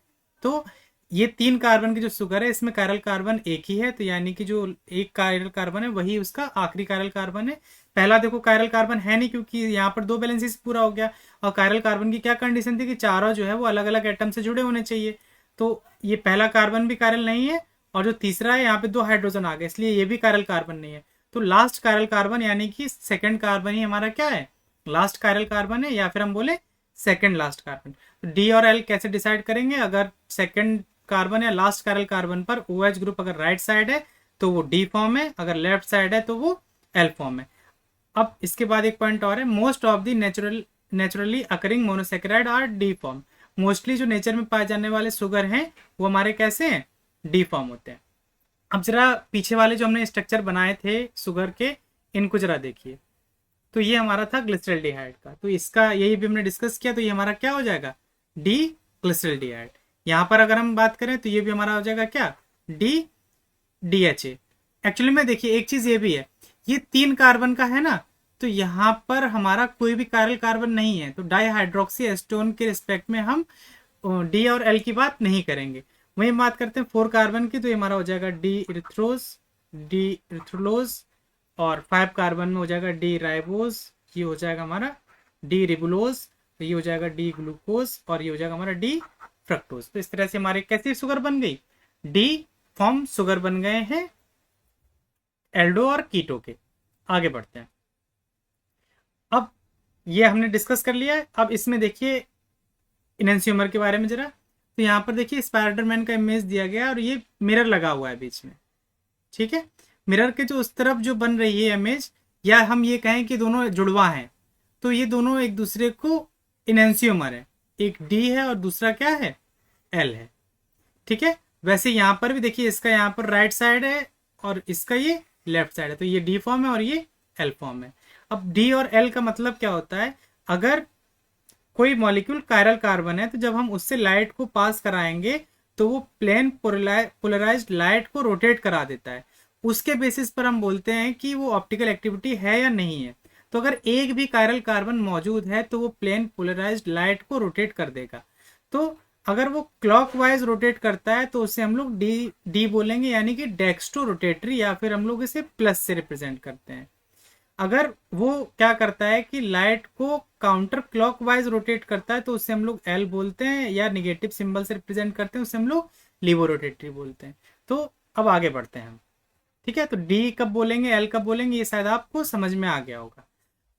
तो ये 3 कार्बन की जो शुगर है इसमें कायरल कार्बन एक ही है, तो यानी कि जो एक कायरल कार्बन है वही उसका आखिरी कायरल कार्बन है। पहला देखो कायरल कार्बन है नहीं, क्योंकि यहाँ पर 2 बैलेंसेस पूरा हो गया। और कायरल कार्बन की क्या कंडीशन थी कि चारों जो है वो अलग अलग एटम से जुड़े होने चाहिए। तो ये पहला कार्बन भी कायरल नहीं है, और जो तीसरा है यहाँ पे 2 हाइड्रोजन आ गए, इसलिए ये भी कायरल कार्बन नहीं है। तो लास्ट कायरल कार्बन यानी कि सेकंड कार्बन ही हमारा क्या है, लास्ट कायरल कार्बन है, या फिर हम बोले सेकंड लास्ट कार्बन। तो डी और एल कैसे डिसाइड करेंगे, अगर सेकंड कार्बन या लास्ट कायरल कार्बन पर OH ग्रुप अगर राइट साइड है तो वो डी फॉर्म है, अगर लेफ्ट साइड है तो वो एल फॉर्म है। अब इसके बाद एक पॉइंट और है, most of the naturally occurring monosaccharide R D form. Mostly जो नेचर में पाए जाने वाले शुगर हैं वो हमारे कैसे हैं, डी फॉर्म होते हैं। अब जरा पीछे वाले जो हमने स्ट्रक्चर बनाए थे शुगर के, इनको जरा देखिए। तो ये हमारा था ग्लिसरॉल्डिहाइड का, तो इसका यही भी हमने डिस्कस किया, तो ये हमारा क्या हो जाएगा, डी ग्लिसरॉल्डिहाइड। यहाँ पर अगर हम बात करें तो ये भी हमारा हो जाएगा क्या, डी DHA। एक्चुअली में देखिए एक चीज ये भी है, ये 3 कार्बन का है ना, तो यहाँ पर हमारा कोई भी कायरल कार्बन नहीं है, तो डाईहाइड्रोक्सी एस्टोन के रिस्पेक्ट में हम डी और एल की बात नहीं करेंगे। वहीं बात करते हैं 4 कार्बन की, तो ये हमारा हो जाएगा डी इरिथ्रोलोज, और 5 कार्बन में हो जाएगा डी राइबोज, ये हो जाएगा हमारा डी रिबुलोज, तो ये हो जाएगा डी ग्लूकोज, और ये हो जाएगा हमारा डी फ्रक्टोज। तो इस तरह से हमारे कैसी शुगर बन गई, डी फॉर्म शुगर बन गए हैं एल्डो और कीटो के। आगे बढ़ते हैं। अब ये हमने डिस्कस कर लिया है। अब इसमें देखिए इनएंसियोमर के बारे में जरा। तो यहाँ पर देखिए स्पाइडरमैन का इमेज दिया गया और ये मिरर लगा हुआ है बीच में, ठीक है। मिरर के जो उस तरफ जो बन रही है इमेज, या हम ये कहें कि दोनों जुड़वा हैं, तो ये दोनों एक दूसरे को इनएंसियोमर है, एक डी है और दूसरा क्या है, एल है, ठीक है। वैसे यहाँ पर भी देखिए इसका यहाँ पर राइट साइड है और इसका ये लेफ्ट साइड है, तो ये डी फॉर्म है और ये एल फॉर्म है। अब डी और एल का मतलब क्या होता है, अगर कोई मॉलिक्यूल कायरल कार्बन है तो जब हम उससे लाइट को पास कराएंगे तो वो प्लेन पोलराइज्ड लाइट को रोटेट करा देता है। उसके बेसिस पर हम बोलते हैं कि वो ऑप्टिकल एक्टिविटी है या नहीं है। तो अगर एक भी कायरल कार्बन मौजूद है तो वो प्लेन पोलराइज्ड लाइट को रोटेट कर देगा। तो अगर वो क्लॉकवाइज रोटेट करता है तो उसे हम लोग डी बोलेंगे, यानी कि डेक्स्ट्रो रोटेटरी, या फिर हम लोग इसे प्लस से रिप्रेजेंट करते हैं। अगर वो क्या करता है कि लाइट को काउंटर क्लॉकवाइज रोटेट करता है तो उसे हम लोग एल बोलते हैं, या निगेटिव सिंबल से रिप्रेजेंट करते हैं उसे हम लोग लीवो रोटेटरी बोलते हैं। तो अब आगे बढ़ते हैं हम, ठीक है। तो डी कब बोलेंगे, एल कब बोलेंगे, ये शायद आपको समझ में आ गया होगा।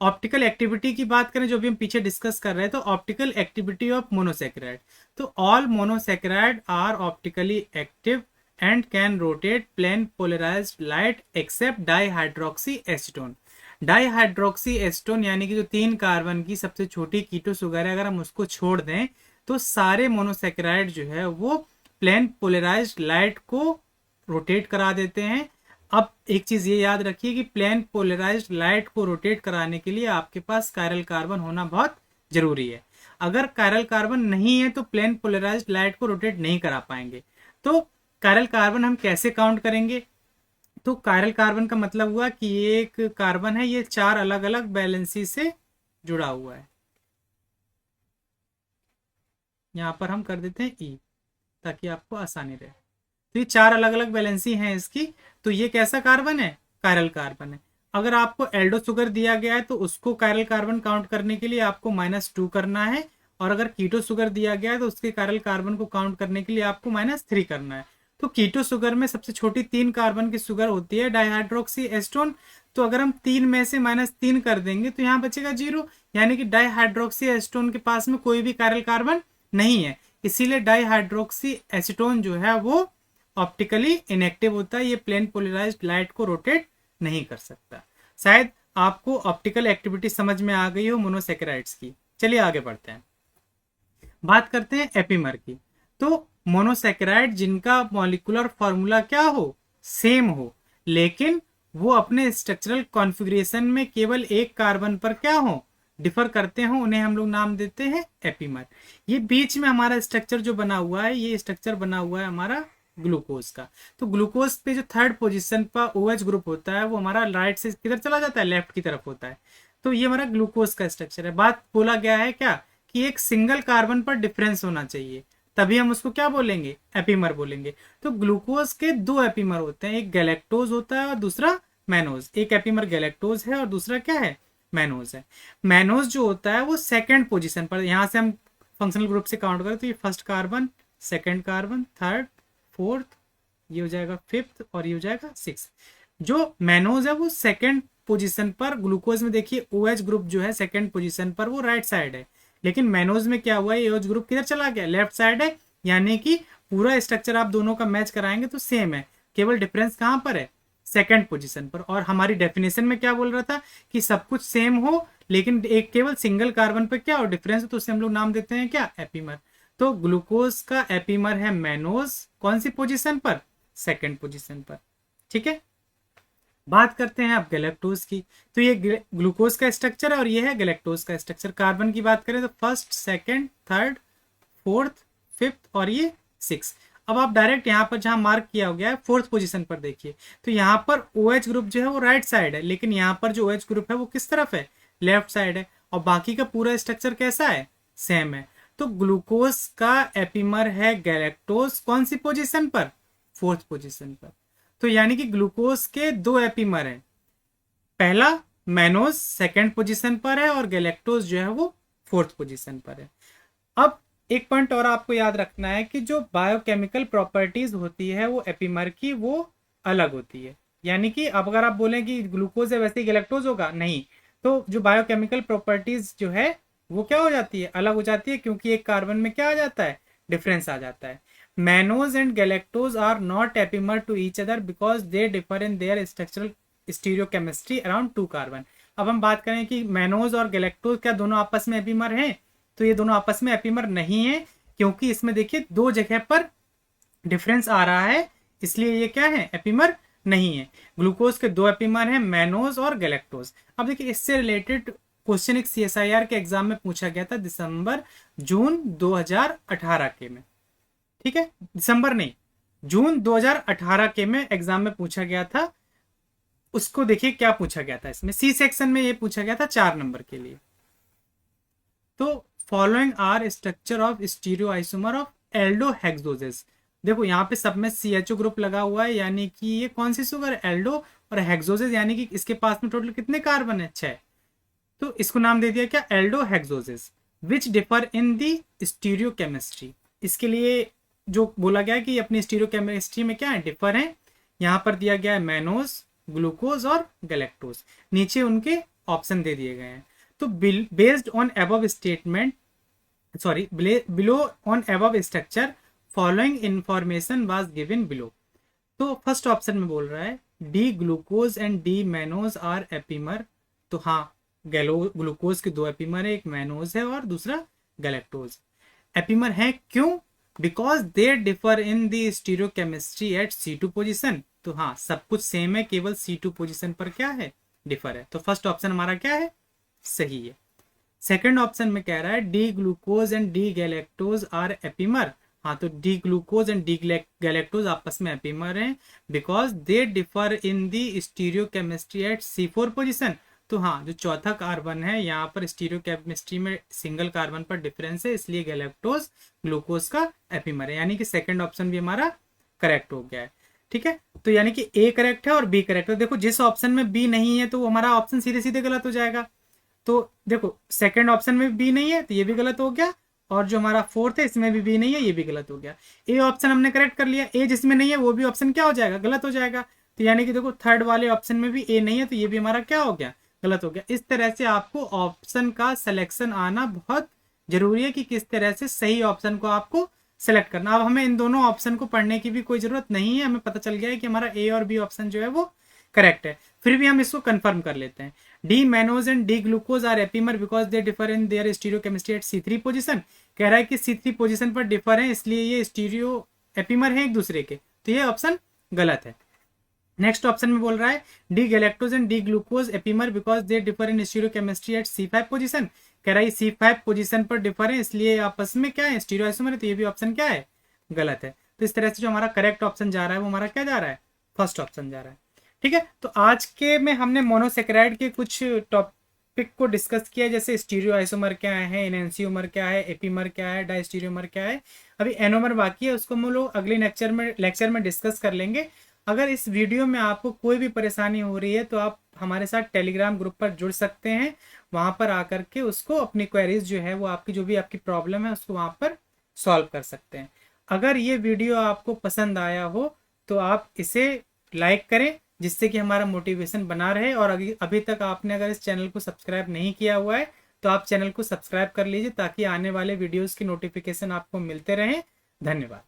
ऑप्टिकल एक्टिविटी की बात करें जो भी हम पीछे डिस्कस कर रहे हैं, तो ऑप्टिकल एक्टिविटी ऑफ मोनोसेकेराइड, तो all monosaccharide are optically active and can rotate plane polarised light except dihydroxy acetone. Dihydroxy acetone यानी कि जो 3 कार्बन की सबसे छोटी कीटो शुगर है, अगर हम उसको छोड़ दें तो सारे मोनोसेकेराइड जो है वो प्लेन पोलराइज्ड लाइट को रोटेट करा देते हैं। अब एक चीज ये याद रखिए कि प्लेन पोलराइज्ड लाइट को रोटेट कराने के लिए आपके पास कायरल कार्बन होना बहुत जरूरी है। अगर कायरल कार्बन नहीं है तो प्लेन पोलराइज्ड लाइट को रोटेट नहीं करा पाएंगे। तो कायरल कार्बन हम कैसे काउंट करेंगे, तो कायरल कार्बन का मतलब हुआ कि ये एक कार्बन है, ये 4 अलग अलग वैलेंसी से जुड़ा हुआ है। यहाँ पर हम कर देते हैं ई, ताकि आपको आसानी रहे। तो ये 4 अलग अलग वैलेंसी हैं इसकी। तो ये कैसा कार्बन है? कायरल कार्बन है। अगर आपको एल्डो शुगर दिया गया है तो उसको कायरल कार्बन काउंट करने के लिए आपको -2 करना है, और अगर कीटो शुगर दिया गया है तो उसके कायरल कार्बन को काउंट करने के लिए आपको -3 करना है। तो कीटो शुगर में सबसे छोटी 3 कार्बन की शुगर होती है डाइहाइड्रोक्सी एस्टोन। तो अगर हम 3 में से -3 कर देंगे तो यहाँ बचेगा 0, यानी कि डाइहाइड्रोक्सी एस्टोन के पास में कोई भी कायरल कार्बन नहीं है। इसीलिए डाइहाइड्रोक्सी एसीटोन जो है वो ऑप्टिकली इनएक्टिव होता है, ये प्लेन पोलराइज्ड लाइट को रोटेट नहीं कर सकता। शायद आपको ऑप्टिकल एक्टिविटी समझ में आ गई हो मोनोसेकेराइड्स की। चलिए आगे बढ़ते हैं, बात करते हैं एपीमर की। तो मोनोसेकेराइड जिनका मॉलिक्यूलर फॉर्मूला क्या हो, सेम हो, लेकिन वो अपने स्ट्रक्चरल कॉन्फ़िगरेशन में केवल एक कार्बन पर क्या हो, डिफर करते हो, उन्हें हम लोग नाम देते हैं एपीमर। ये बीच में हमारा स्ट्रक्चर जो बना हुआ है, ये स्ट्रक्चर बना हुआ है हमारा ग्लूकोज का। तो ग्लूकोज पे जो 3rd पोजीशन पर OH ग्रुप होता है वो हमारा राइट से किधर चला जाता है, लेफ्ट की तरफ होता है। तो ये हमारा ग्लूकोज का स्ट्रक्चर है। बात बोला गया है क्या कि एक सिंगल कार्बन पर डिफरेंस होना चाहिए, तभी हम उसको क्या बोलेंगे, एपीमर बोलेंगे। तो ग्लूकोज के 2 एपीमर होते हैं, एक गैलेक्टोज होता है और दूसरा मैनोज। एक एपीमर गैलेक्टोज है और दूसरा क्या है, मैनोज है। मैनोज जो होता है वो 2nd पोजीशन पर, यहाँ से हम फंक्शनल ग्रुप से काउंट करें तो ये 1st carbon, 2nd carbon, 3rd, 4th, ये हो जाएगा 5th और ये हो जाएगा 6th। जो मैनोज है वो 2nd पोजीशन पर, ग्लूकोज में देखिए OH ग्रुप जो है 2nd पोजीशन पर वो राइट साइड है, लेकिन मैनोज में क्या हुआ है, OH ग्रुप किधर चला गया, लेफ्ट साइड है। यानी कि पूरा स्ट्रक्चर आप दोनों का मैच कराएंगे तो सेम है, केवल डिफरेंस कहाँ पर है, 2nd पोजीशन पर। और हमारी डेफिनेशन में क्या बोल रहा था कि सब कुछ सेम हो लेकिन एक केवल सिंगल कार्बन पर क्या हो, डिफरेंस हो, तो उसे हम लोग नाम देते हैं क्या, एपीमर। तो ग्लूकोज का एपीमर है मैनोज, कौन सी पोजीशन पर, 2nd पोजीशन पर। ठीक है, बात करते हैं अब गैलेक्टोज की। तो ये ग्लूकोज का स्ट्रक्चर है और ये है गैलेक्टोज का स्ट्रक्चर। कार्बन की बात करें तो 1st, 2nd, 3rd, 4th, 5th और ये 6th। अब आप डायरेक्ट यहाँ पर जहां मार्क किया हो गया है 4th पोजीशन पर देखिए, तो यहाँ पर OH ग्रुप जो है वो राइट साइड है, लेकिन यहाँ पर जो OH ग्रुप है वो किस तरफ है, लेफ्ट साइड है। और बाकी का पूरा स्ट्रक्चर कैसा है, सेम है। तो ग्लूकोज का एपीमर है गैलेक्टोज, कौन सी पोजीशन पर, 4th पोजीशन पर। तो यानी कि ग्लूकोज के 2 एपीमर हैं, पहला मैनोज 2nd पोजीशन पर है और गैलेक्टोज जो है वो 4th पोजीशन पर है। अब एक पॉइंट और आपको याद रखना है कि जो बायोकेमिकल प्रॉपर्टीज होती है वो एपीमर की वो अलग होती है। यानी कि अब अगर आप बोलें कि ग्लूकोज है वैसे ही गैलेक्टोज होगा, नहीं। तो जो बायोकेमिकल प्रॉपर्टीज जो है वो क्या हो जाती है, अलग हो जाती है, क्योंकि एक कार्बन में क्या आ जाता है, डिफरेंस आ जाता है। Mannose and galactose are not epimer to each other because they differ in their structural stereochemistry around 2 carbon. अब हम बात करें कि मैनोज और गैलेक्टोज क्या दोनों आपस में एपीमर हैं, तो ये दोनों आपस में एपीमर नहीं है, क्योंकि इसमें देखिए 2 जगह पर डिफरेंस आ रहा है, इसलिए ये क्या है, एपीमर नहीं है। ग्लूकोज के 2 एपीमर हैं, मैनोज और गैलेक्टोज। अब देखिए इससे रिलेटेड क्वेश्चन एक CSIR के एग्जाम में पूछा गया था दिसंबर जून 2018 के में। ठीक है, दिसंबर नहीं, जून 2018 के में एग्जाम में पूछा गया था। उसको देखिए क्या पूछा गया था, इसमें C सेक्शन में ये पूछा गया था 4 नंबर के लिए। तो following are structure of stereo isomer of aldohexoses. देखो यहाँ पे सब में CHO ग्रुप लगा हुआ है, यानी कि ये कौन सी शुगर, एल्डो, और हेक्सोजेस यानी कि इसके पास में टोटल कितने कार्बन है, 6। तो इसको नाम दे दिया क्या, Aldo hexoses, which differ in the stereo chemistry. इसके लिए जो बोला गया है कि अपनी स्टीरियो केमिस्ट्री में क्या है, डिफर है। यहाँ पर दिया गया है मैनोज, ग्लूकोज और गैलेक्टोज, नीचे उनके ऑप्शन दे दिए गए हैं। तो based on above statement, sorry below on above structure following information was given below. तो फर्स्ट ऑप्शन में बोल रहा है D glucose and D mannose are epimer. तो हाँ, ग्लूकोज के 2 एपीमर है, एक मैनोज है और दूसरा गैलेक्टोज। एपीमर है क्यों, because they differ in the stereochemistry at C2 position. तो हाँ, सब कुछ सेम है, केवल C2 पोजीशन पर क्या है, डिफर है। तो फर्स्ट ऑप्शन हमारा क्या है, सही है। सेकंड ऑप्शन में कह रहा है D glucose and D galactose are epimer. हाँ, तो D glucose and D galactose आपस में एपिमर हैं because they differ in the stereochemistry at C4 position. तो हाँ, जो चौथा कार्बन है यहाँ पर स्टीरियो केमिस्ट्री में सिंगल कार्बन पर डिफरेंस है, इसलिए गैलेक्टोज ग्लूकोज का एपिमर है, यानी कि सेकंड ऑप्शन भी हमारा करेक्ट हो गया है। ठीक है, तो यानी कि ए करेक्ट है और बी करेक्ट है। देखो जिस ऑप्शन में बी नहीं है तो वो हमारा ऑप्शन सीधे सीधे गलत हो जाएगा। तो देखो सेकंड ऑप्शन में बी नहीं है तो ये भी गलत हो गया, और जो हमारा फोर्थ है इसमें भी बी नहीं है, ये भी गलत हो गया। ए ऑप्शन हमने करेक्ट कर लिया, ए जिसमें नहीं है वो भी ऑप्शन क्या हो जाएगा, गलत हो जाएगा। तो यानी कि देखो थर्ड वाले ऑप्शन में भी ए नहीं है तो ये भी हमारा क्या हो गया, गलत हो गया। इस तरह से आपको ऑप्शन का सिलेक्शन आना बहुत जरूरी है कि किस तरह से सही ऑप्शन को आपको सेलेक्ट करना। अब हमें इन दोनों ऑप्शन को पढ़ने की भी कोई जरूरत नहीं है, हमें पता चल गया है कि हमारा ए और बी ऑप्शन जो है वो करेक्ट है। फिर भी हम इसको कंफर्म कर लेते हैं। D mannose and D glucose are epimer because they differ in their stereochemistry at C3 position. कह रहा है कि C3 पोजीशन पर डिफर है, इसलिए ये स्टीरियो एपिमर है एक दूसरे के, तो ये ऑप्शन गलत है। नेक्स्ट ऑप्शन में बोल रहा है D galactose and D glucose epimer because they differ in stereochemistry at C5 position. कह रहा है C5 पोजीशन पर डिफर है, इसलिए आपस में क्या है, स्टीरियो आइसोमर है, तो ये भी ऑप्शन क्या है, गलत है। तो इस तरह से जो हमारा करेक्ट ऑप्शन जा रहा है वो हमारा क्या जा रहा है, फर्स्ट ऑप्शन जा रहा है। ठीक है, तो आज के में हमने मोनोसेक्राइड के कुछ टॉपिक को डिस्कस किया, जैसे स्टीरियो आइसोमर क्या है, एनेंसियोमर क्या है, एपीमर क्या है, डायस्टीरियोमर क्या है। अभी एनोमर बाकी है, उसको हम लोग अगले लेक्चर में डिस्कस कर लेंगे। अगर इस वीडियो में आपको कोई भी परेशानी हो रही है तो आप हमारे साथ टेलीग्राम ग्रुप पर जुड़ सकते हैं, वहां पर आकर के उसको अपनी क्वेरीज जो है वो आपकी जो भी आपकी प्रॉब्लम है उसको वहां पर सॉल्व कर सकते हैं। अगर ये वीडियो आपको पसंद आया हो तो आप इसे लाइक करें, जिससे कि हमारा मोटिवेशन बना रहे। और अभी तक आपने अगर इस चैनल को सब्सक्राइब नहीं किया हुआ है तो आप चैनल को सब्सक्राइब कर लीजिए, ताकि आने वाले वीडियोस की नोटिफिकेशन आपको मिलते रहें। धन्यवाद।